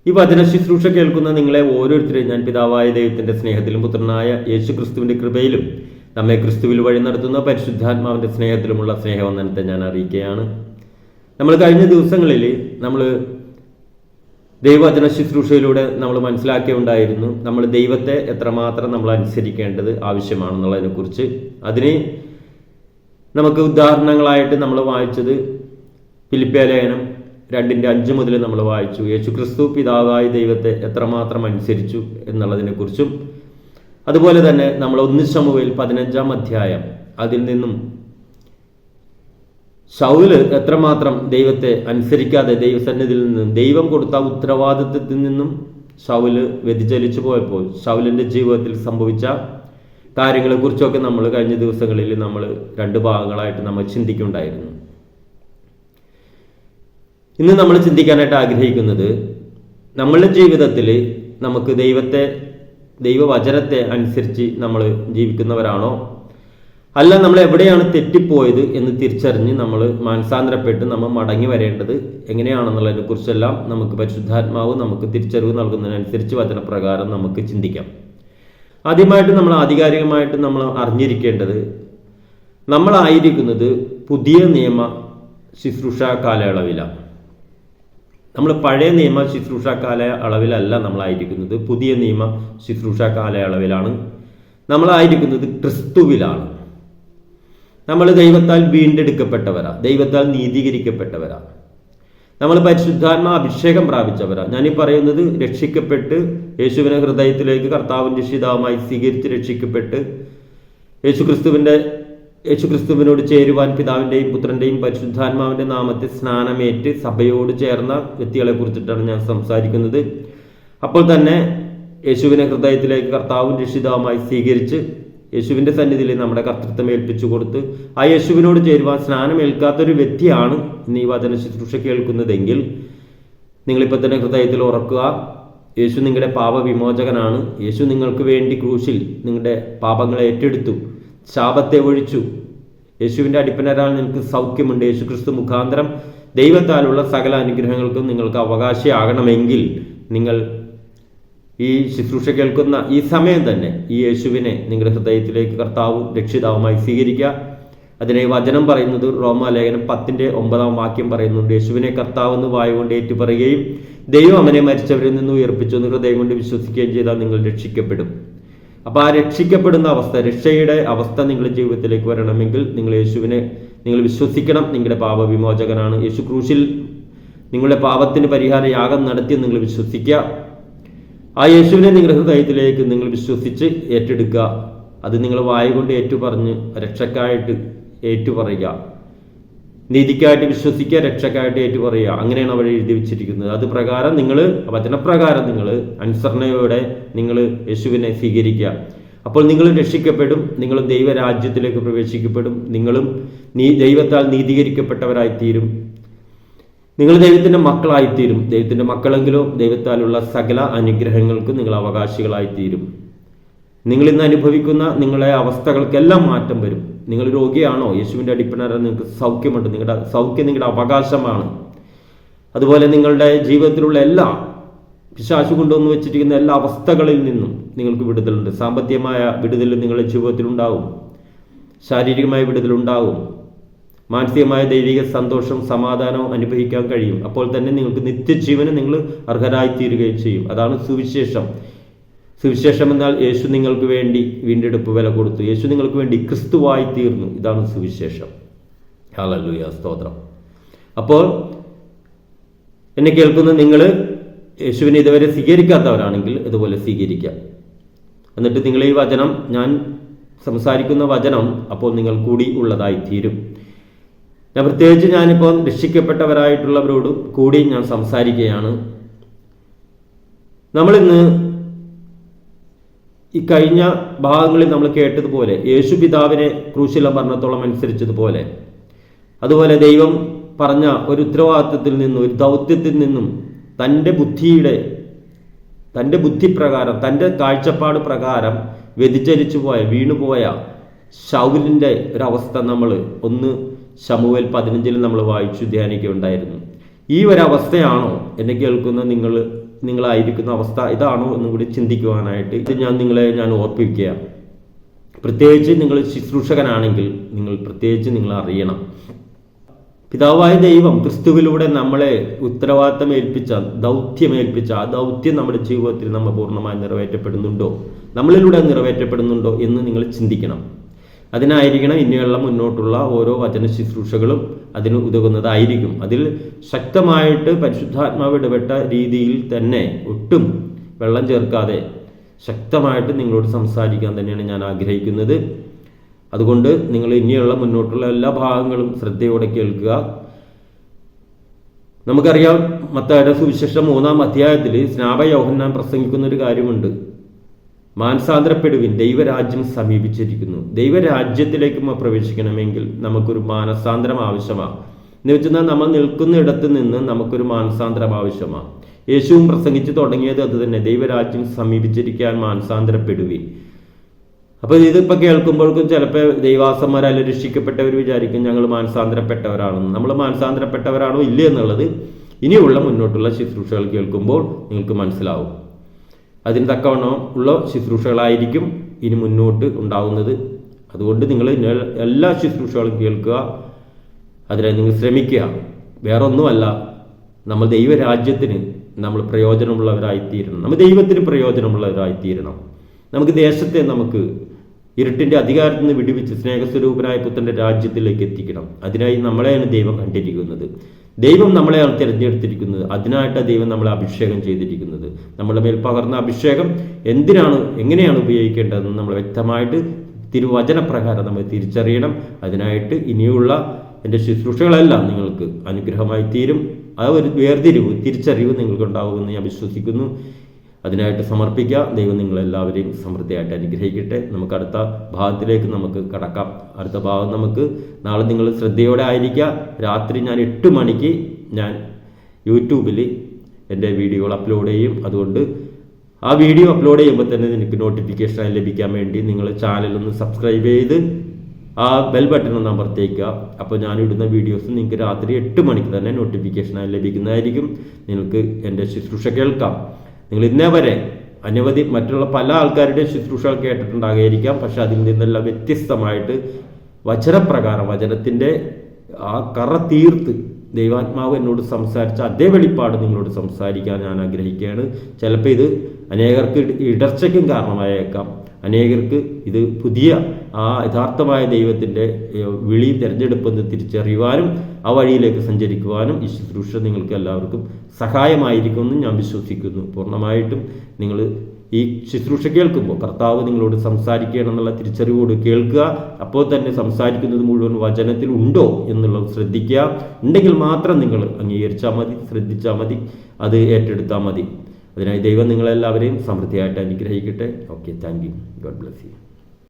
ഈ വചന ശുശ്രൂഷ കേൾക്കുന്ന നിങ്ങളെ ഓരോരുത്തരെയും ഞാൻ പിതാവായ ദൈവത്തിന്റെ സ്നേഹത്തിലും പുത്രനായ യേശു ക്രിസ്തുവിന്റെ കൃപയിലും നമ്മെ ക്രിസ്തുവിൽ വഴി നടത്തുന്ന പരിശുദ്ധാത്മാവിന്റെ സ്നേഹത്തിലുമുള്ള സ്നേഹവന്ദനത്തെ ഞാൻ അറിയിക്കുകയാണ്. നമ്മൾ കഴിഞ്ഞ ദിവസങ്ങളിൽ നമ്മൾ ദൈവവചന ശുശ്രൂഷയിലൂടെ നമ്മൾ മനസ്സിലാക്കിയുണ്ടായിരുന്നു നമ്മൾ ദൈവത്തെ എത്രമാത്രം നമ്മൾ അനുസരിക്കേണ്ടത് ആവശ്യമാണെന്നുള്ളതിനെക്കുറിച്ച്. അതിന് നമുക്ക് ഉദാഹരണങ്ങളായിട്ട് നമ്മൾ വായിച്ചത് ഫിലിപ്പിയ ലേഖനം 2:5 മുതൽ നമ്മൾ വായിച്ചു. യേശു ക്രിസ്തു പിതാവായ ദൈവത്തെ എത്രമാത്രം അനുസരിച്ചു എന്നുള്ളതിനെക്കുറിച്ചും, അതുപോലെ തന്നെ നമ്മൾ 1 ശമൂവേൽ 15-ാം അധ്യായം അതിൽ നിന്നും ശൗല് എത്രമാത്രം ദൈവത്തെ അനുസരിക്കാതെ ദൈവസന്നിധിയിൽ നിന്നും ദൈവം കൊടുത്ത ഉത്തരവാദിത്വത്തിൽ നിന്നും ശൗല് വ്യതിചലിച്ചു പോയപ്പോൾ ശൗലിൻ്റെ ജീവിതത്തിൽ സംഭവിച്ച കാര്യങ്ങളെക്കുറിച്ചൊക്കെ നമ്മൾ കഴിഞ്ഞ ദിവസങ്ങളിൽ നമ്മൾ 2 ഭാഗങ്ങളായിട്ട് നമ്മൾ ചിന്തിക്കുന്നുണ്ടായിരുന്നു. ഇന്ന് നമ്മൾ ചിന്തിക്കാനായിട്ട് ആഗ്രഹിക്കുന്നത് നമ്മളുടെ ജീവിതത്തിൽ നമുക്ക് ദൈവവചനത്തെ അനുസരിച്ച് നമ്മൾ ജീവിക്കുന്നവരാണോ, അല്ല നമ്മൾ എവിടെയാണ് തെറ്റിപ്പോയത് എന്ന് തിരിച്ചറിഞ്ഞ് നമ്മൾ മാനസാന്തരപ്പെട്ട് നമ്മൾ മടങ്ങി വരേണ്ടത് എങ്ങനെയാണെന്നുള്ളതിനെ കുറിച്ചെല്ലാം നമുക്ക് പരിശുദ്ധാത്മാവ് നമുക്ക് തിരിച്ചറിവ് നൽകുന്നതിനനുസരിച്ച് വചനപ്രകാരം നമുക്ക് ചിന്തിക്കാം. ആദ്യമായിട്ട് നമ്മൾ ആധികാരികമായിട്ട് നമ്മൾ അറിഞ്ഞിരിക്കേണ്ടത് നമ്മളായിരിക്കുന്നത് പുതിയ നിയമ ശുശ്രൂഷ കാലയളവിലാണ്. നമ്മൾ പഴയ നിയമ ശുശ്രൂഷ കാലയളവിലല്ല നമ്മളായിരിക്കുന്നത്, പുതിയ നിയമ ശുശ്രൂഷ കാലയളവിലാണ് നമ്മളായിരിക്കുന്നത്. ക്രിസ്തുവിലാണ്. നമ്മൾ ദൈവത്താൽ വീണ്ടെടുക്കപ്പെട്ടവരാ, ദൈവത്താൽ നീതീകരിക്കപ്പെട്ടവരാ, നമ്മൾ പരിശുദ്ധാത്മാ അഭിഷേകം പ്രാപിച്ചവരാ. ഞാനീ പറയുന്നത് രക്ഷിക്കപ്പെട്ട് യേശുവിനെ ഹൃദയത്തിലേക്ക് കർത്താവിൻ്റെ രക്ഷിതാവുമായി സ്വീകരിച്ച് രക്ഷിക്കപ്പെട്ട് യേശുക്രിസ്തുവിനോട് ചേരുവാൻ പിതാവിൻ്റെയും പുത്രൻ്റെയും പരിശുദ്ധാത്മാവിൻ്റെ നാമത്തിൽ സ്നാനമേറ്റ് സഭയോട് ചേർന്ന വ്യക്തികളെ കുറിച്ചിട്ടാണ് ഞാൻ സംസാരിക്കുന്നത്. അപ്പോൾ തന്നെ യേശുവിനെ ഹൃദയത്തിലേക്ക് കർത്താവും രക്ഷിതാവുമായി സ്വീകരിച്ച് യേശുവിൻ്റെ സന്നിധിയിൽ നമ്മുടെ കർത്തൃത്വം ഏൽപ്പിച്ചു കൊടുത്ത് ആ യേശുവിനോട് ചേരുവാൻ സ്നാനമേൽക്കാത്തൊരു വ്യക്തിയാണ് ഇന്ന് ഈ വചന ശുശ്രൂഷ കേൾക്കുന്നതെങ്കിൽ നിങ്ങളിപ്പോൾ തന്നെ ഹൃദയത്തിൽ ഉറക്കുക, യേശു നിങ്ങളുടെ പാപവിമോചകനാണ്. യേശു നിങ്ങൾക്ക് വേണ്ടി ക്രൂശിൽ നിങ്ങളുടെ പാപങ്ങളെ ഏറ്റെടുത്തു, ശാപത്തെ ഒഴിച്ചു. യേശുവിൻ്റെ അടിപ്പിണരാൽ നിങ്ങൾക്ക് സൗഖ്യമുണ്ട്. യേശു ക്രിസ്തു മുഖാന്തരം ദൈവത്താലുള്ള സകല അനുഗ്രഹങ്ങൾക്കും നിങ്ങൾക്ക് അവകാശിയാകണമെങ്കിൽ നിങ്ങൾ ഈ ശുശ്രൂഷ കേൾക്കുന്ന ഈ സമയം തന്നെ ഈ യേശുവിനെ നിങ്ങളുടെ ഹൃദയത്തിലേക്ക് കർത്താവും രക്ഷിതാവുമായി സ്വീകരിക്കുക. അതിനെ വചനം പറയുന്നത് റോമാലേഖനം 10:9 വാക്യം പറയുന്നുണ്ട്, യേശുവിനെ കർത്താവെന്ന് വായുകൊണ്ട് ഏറ്റുപറയുകയും ദൈവം അവനെ മരിച്ചവരിൽ നിന്ന് ഉയർപ്പിച്ചു എന്ന് ഹൃദയം കൊണ്ട് വിശ്വസിക്കുകയും ചെയ്താൽ നിങ്ങൾ രക്ഷിക്കപ്പെടും. അപ്പോൾ ആ രക്ഷിക്കപ്പെടുന്ന അവസ്ഥ, രക്ഷയുടെ അവസ്ഥ നിങ്ങളുടെ ജീവിതത്തിലേക്ക് വരണമെങ്കിൽ നിങ്ങൾ വിശ്വസിക്കണം. നിങ്ങളുടെ പാപവിമോചകനാണ് യേശു. ക്രൂശിൽ നിങ്ങളുടെ പാപത്തിന് പരിഹാര യാഗം നടത്തി നിങ്ങൾ വിശ്വസിക്കുക. ആ യേശുവിനെ നിങ്ങളുടെ ഹൃദയത്തിലേക്ക് നിങ്ങൾ വിശ്വസിച്ച് ഏറ്റെടുക്കുക. അത് നിങ്ങൾ വായുകൊണ്ട് ഏറ്റുപറഞ്ഞ് രക്ഷക്കായിട്ട് ഏറ്റുപറയുക, നീതിക്കായിട്ട് വിശ്വസിക്കുക, രക്ഷക്കായിട്ട് ഏറ്റുപറയുക. അങ്ങനെയാണ് അവിടെ എഴുതി വെച്ചിരിക്കുന്നത്. അത് പ്രകാരം നിങ്ങൾ വചനപ്രകാരം നിങ്ങൾ അനുസരണയോടെ നിങ്ങൾ യേശുവിനെ സ്വീകരിക്കുക. അപ്പോൾ നിങ്ങൾ രക്ഷിക്കപ്പെടും, നിങ്ങൾ ദൈവരാജ്യത്തിലേക്ക് പ്രവേശിക്കപ്പെടും, നിങ്ങളും ദൈവത്താൽ നീതീകരിക്കപ്പെട്ടവരായിത്തീരും, നിങ്ങൾ ദൈവത്തിൻ്റെ മക്കളായിത്തീരും. ദൈവത്തിൻ്റെ മക്കളെങ്കിലോ ദൈവത്താലുള്ള സകല അനുഗ്രഹങ്ങൾക്കും നിങ്ങൾ അവകാശികളായിത്തീരും. നിങ്ങളിന്ന് അനുഭവിക്കുന്ന നിങ്ങളുടെ അവസ്ഥകൾക്കെല്ലാം മാറ്റം വരും. നിങ്ങൾ രോഗിയാണോ, യേശുവിൻ്റെ അടിപ്പിണരാൽ നിങ്ങൾക്ക് സൗഖ്യമുണ്ട്. നിങ്ങളുടെ സൗഖ്യം നിങ്ങളുടെ അവകാശമാണ്. അതുപോലെ നിങ്ങളുടെ ജീവിതത്തിലുള്ള എല്ലാ പിശാചു കൊണ്ടുവന്ന് വെച്ചിരിക്കുന്ന എല്ലാ അവസ്ഥകളിൽ നിന്നും നിങ്ങൾക്ക് വിടുതലുണ്ട്. സാമ്പത്തികമായ വിടുതൽ നിങ്ങളുടെ ജീവിതത്തിലുണ്ടാവും, ശാരീരികമായ വിടുതലുണ്ടാവും, മാനസികമായ ദൈവിക സന്തോഷം സമാധാനവും അനുഭവിക്കാൻ കഴിയും. അപ്പോൾ തന്നെ നിങ്ങൾക്ക് നിത്യജീവന് നിങ്ങൾ അർഹരായിത്തീരുകയും ചെയ്യും. അതാണ് സുവിശേഷം. സുവിശേഷം എന്നാൽ യേശു നിങ്ങൾക്ക് വേണ്ടി വീണ്ടെടുപ്പ് വില കൊടുത്തു, യേശു നിങ്ങൾക്ക് വേണ്ടി ക്രിസ്തുവായി തീർന്നു. ഇതാണ് സുവിശേഷം. ഹല്ലേലൂയ, സ്തോത്രം. അപ്പോൾ എന്നെ കേൾക്കുന്ന നിങ്ങൾ യേശുവിനെ ഇതുവരെ സ്വീകരിക്കാത്തവരാണെങ്കിൽ ഇതുപോലെ സ്വീകരിക്കാം. എന്നിട്ട് നിങ്ങൾ ഈ വചനം, ഞാൻ സംസാരിക്കുന്ന വചനം അപ്പോൾ നിങ്ങൾ കൂടി ഉള്ളതായി തീരും. പ്രത്യേകിച്ച് ഞാനിപ്പോൾ രക്ഷിക്കപ്പെട്ടവരായിട്ടുള്ളവരോടും കൂടി ഞാൻ സംസാരിക്കുകയാണ്. നമ്മളിന്ന് ഈ കഴിഞ്ഞ ഭാഗങ്ങളിൽ നമ്മൾ കേട്ടതുപോലെ യേശു പിതാവിനെ ക്രൂശില മരണത്തോളം അനുസരിച്ചതുപോലെ, അതുപോലെ ദൈവം പറഞ്ഞ ഒരു ഉത്തരവാദിത്വത്തിൽ നിന്നും ഒരു ദൗത്യത്തിൽ നിന്നും തൻ്റെ ബുദ്ധിപ്രകാരം തൻ്റെ കാഴ്ചപ്പാട് പ്രകാരം വ്യതിചലിച്ചു പോയ വീണുപോയ ശൗലിൻ്റെ ഒരവസ്ഥ നമ്മൾ 1 ശമൂവേൽ 15 നമ്മൾ വായിച്ചു ധ്യാനിക്കുകയുണ്ടായിരുന്നു. ഈ ഒരവസ്ഥയാണോ എന്നെ കേൾക്കുന്ന നിങ്ങളായിരിക്കുന്ന അവസ്ഥ ഇതാണോ എന്നും കൂടി ചിന്തിക്കുവാനായിട്ട് ഇത് ഞാൻ ഓർപ്പിക്കുക. പ്രത്യേകിച്ച് നിങ്ങൾ ശുശ്രൂഷകനാണെങ്കിൽ നിങ്ങൾ അറിയണം, പിതാവായ ദൈവം ക്രിസ്തുവിലൂടെ നമ്മളെ ഉത്തരവാദിത്തമേൽപ്പിച്ച ദൗത്യമേൽപ്പിച്ച ആ ദൗത്യം നമ്മുടെ ജീവിതത്തിൽ നമ്മൾ പൂർണ്ണമായി നിറവേറ്റപ്പെടുന്നുണ്ടോ, നമ്മളിലൂടെ നിറവേറ്റപ്പെടുന്നുണ്ടോ എന്ന് നിങ്ങൾ ചിന്തിക്കണം. അതിനായിരിക്കണം ഇനിയുള്ള മുന്നോട്ടുള്ള ഓരോ വചന ശുശ്രൂഷകളും അതിന് ഉതകുന്നതായിരിക്കും. അതിൽ ശക്തമായിട്ട് പരിശുദ്ധാത്മാവ് ഇടപെട്ട രീതിയിൽ തന്നെ ഒട്ടും വെള്ളം ചേർക്കാതെ ശക്തമായിട്ട് നിങ്ങളോട് സംസാരിക്കാൻ തന്നെയാണ് ഞാൻ ആഗ്രഹിക്കുന്നത്. അതുകൊണ്ട് നിങ്ങൾ ഇനിയുള്ള മുന്നോട്ടുള്ള എല്ലാ ഭാഗങ്ങളും ശ്രദ്ധയോടെ കേൾക്കുക. നമുക്കറിയാം, മത്തായിയുടെ സുവിശേഷം 3-ാം അധ്യായത്തിൽ സ്നാപക യോഹന്നാൻ പ്രസംഗിക്കുന്ന ഒരു കാര്യമുണ്ട്. മാനസാന്തരപ്പെടുവിൻ, ദൈവരാജ്യം സമീപിച്ചിരിക്കുന്നു. ദൈവരാജ്യത്തിലേക്ക് പ്രവേശിക്കണമെങ്കിൽ നമുക്കൊരു മാനസാന്തരം ആവശ്യമാണ്. എന്ന് വെച്ചാൽ നമ്മൾ നിൽക്കുന്ന ഇടത്ത് നിന്ന് നമുക്കൊരു മാനസാന്തരം ആവശ്യമാണ്. യേശുവും പ്രസംഗിച്ച് തുടങ്ങിയത് അത് തന്നെ, ദൈവരാജ്യം സമീപിച്ചിരിക്കാൻ മാനസാന്തരപ്പെടുവിൻ. അപ്പോൾ ഇതിപ്പോൾ കേൾക്കുമ്പോഴേക്കും ചിലപ്പോൾ ദൈവാസന്മാരല്ല രക്ഷിക്കപ്പെട്ടവർ വിചാരിക്കും ഞങ്ങൾ മാനസാന്തരപ്പെട്ടവരാണെന്ന്. നമ്മൾ മാനസാന്തരപ്പെട്ടവരാണോ ഇല്ലേ എന്നുള്ളത് ഇനിയുള്ള മുന്നോട്ടുള്ള ശുശ്രൂഷകൾ കേൾക്കുമ്പോൾ നിങ്ങൾക്ക് മനസ്സിലാവും. അതിന് തക്കവണ്ണം ഉള്ള ശുശ്രൂഷകളായിരിക്കും ഇനി മുന്നോട്ട് ഉണ്ടാവുന്നത്. അതുകൊണ്ട് നിങ്ങൾ എല്ലാ ശുശ്രൂഷകളും കേൾക്കുക, അതിനായി നിങ്ങൾ ശ്രമിക്കുക. വേറൊന്നുമല്ല, നമ്മൾ ദൈവരാജ്യത്തിന് നമ്മൾ പ്രയോജനമുള്ളവരായിത്തീരണം, നമ്മൾ ദൈവത്തിന് പ്രയോജനമുള്ളവരായിത്തീരണം. നമുക്ക് ദേശത്തെ നമുക്ക് ഇരുട്ടിൻ്റെ അധികാരത്തിൽ നിന്ന് വിടുവിച്ച് സ്നേഹസ്വരൂപനായ പുത്രൻ്റെ രാജ്യത്തിലേക്ക് എത്തിക്കണം. അതിനായി നമ്മളെയാണ് ദൈവം കണ്ടിരിക്കുന്നത്, ദൈവം നമ്മളെയാണ് തിരഞ്ഞെടുത്തിരിക്കുന്നത്. അതിനായിട്ടാണ് ദൈവം നമ്മളെ അഭിഷേകം ചെയ്തിരിക്കുന്നത്. നമ്മുടെ മേൽ പകർന്ന അഭിഷേകം എന്തിനാണ്, എങ്ങനെയാണ് ഉപയോഗിക്കേണ്ടതെന്ന് നമ്മൾ വ്യക്തമായിട്ട് തിരുവചനപ്രകാരം നമ്മൾ തിരിച്ചറിയണം. അതിനായിട്ട് ഇനിയുള്ള എൻ്റെ ശുശ്രൂഷകളെല്ലാം നിങ്ങൾക്ക് അനുഗ്രഹമായി തീരും. ആ ഒരു തിരിച്ചറിവ് നിങ്ങൾക്കുണ്ടാവുമെന്ന് ഞാൻ വിശ്വസിക്കുന്നു. അതിനായിട്ട് സമർപ്പിക്കുക. ദൈവം നിങ്ങളെല്ലാവരെയും സമൃദ്ധിയായിട്ട് അനുഗ്രഹിക്കട്ടെ. നമുക്ക് അടുത്ത ഭാഗത്തിലേക്ക് നമുക്ക് കടക്കാം. അടുത്ത ഭാഗം നമുക്ക് നാളെ നിങ്ങൾ ശ്രദ്ധയോടെ ആയിരിക്കുക. രാത്രി ഞാൻ 8 മണിക്ക് ഞാൻ യൂട്യൂബിൽ എൻ്റെ വീഡിയോകൾ അപ്ലോഡ് ചെയ്യും. അതുകൊണ്ട് ആ വീഡിയോ അപ്ലോഡ് ചെയ്യുമ്പോൾ തന്നെ നിങ്ങൾക്ക് നോട്ടിഫിക്കേഷൻ ലഭിക്കാൻ വേണ്ടി നിങ്ങൾ ചാനലൊന്ന് സബ്സ്ക്രൈബ് ചെയ്ത് ആ ബെൽ ബട്ടൺ ഒന്ന് അമർത്തിക്കുക. അപ്പോൾ ഞാനിടുന്ന വീഡിയോസ് നിങ്ങൾക്ക് രാത്രി 8 മണിക്ക് തന്നെ നോട്ടിഫിക്കേഷനായി ലഭിക്കുന്നതായിരിക്കും. നിങ്ങൾക്ക് എൻ്റെ ശുശ്രൂഷ കേൾക്കാം. നിങ്ങൾ ഇന്നേ വരെ അനവധി മറ്റുള്ള പല ആൾക്കാരുടെ ശുശ്രൂഷകൾ കേട്ടിട്ടുണ്ടാകുമായിരിക്കാം. പക്ഷെ അതിൽ നിന്നെല്ലാം വ്യത്യസ്തമായിട്ട് വചനപ്രകാരം വചനത്തിൻ്റെ ആ കറ തീർത്ത് ദൈവാത്മാവ് എന്നോട് സംസാരിച്ച അതേ വെളിപ്പാട് നിങ്ങളോട് സംസാരിക്കാൻ ഞാൻ ആഗ്രഹിക്കുകയാണ്. ചിലപ്പോൾ ഇത് അനേകർക്ക് ഇടർച്ചയ്ക്കും കാരണമായേക്കാം. അനേകർക്ക് ഇത് പുതിയ ആ യഥാർത്ഥമായ ദൈവത്തിൻ്റെ വിളി തിരഞ്ഞെടുപ്പെന്ന് തിരിച്ചറിയുവാനും ആ വഴിയിലേക്ക് സഞ്ചരിക്കുവാനും ഈ ശുശ്രൂഷ നിങ്ങൾക്ക് എല്ലാവർക്കും സഹായമായിരിക്കുമെന്ന് ഞാൻ വിശ്വസിക്കുന്നു. പൂർണ്ണമായിട്ടും നിങ്ങൾ ഈ ശുശ്രൂഷ കേൾക്കുമ്പോൾ കർത്താവ് നിങ്ങളോട് സംസാരിക്കണം എന്നുള്ള തിരിച്ചറിവോട് കേൾക്കുക. അപ്പോൾ തന്നെ സംസാരിക്കുന്നത് മുഴുവൻ വചനത്തിൽ ഉണ്ടോ എന്നുള്ളത് ശ്രദ്ധിക്കുക. ഉണ്ടെങ്കിൽ മാത്രം നിങ്ങൾ അംഗീകരിച്ചാൽ മതി, ശ്രദ്ധിച്ചാൽ മതി, അത് ഏറ്റെടുത്താൽ മതി. അതിനായി ദൈവം നിങ്ങളെല്ലാവരെയും സമൃദ്ധിയായിട്ട് അനുഗ്രഹിക്കട്ടെ. Okay, thank you. God bless you.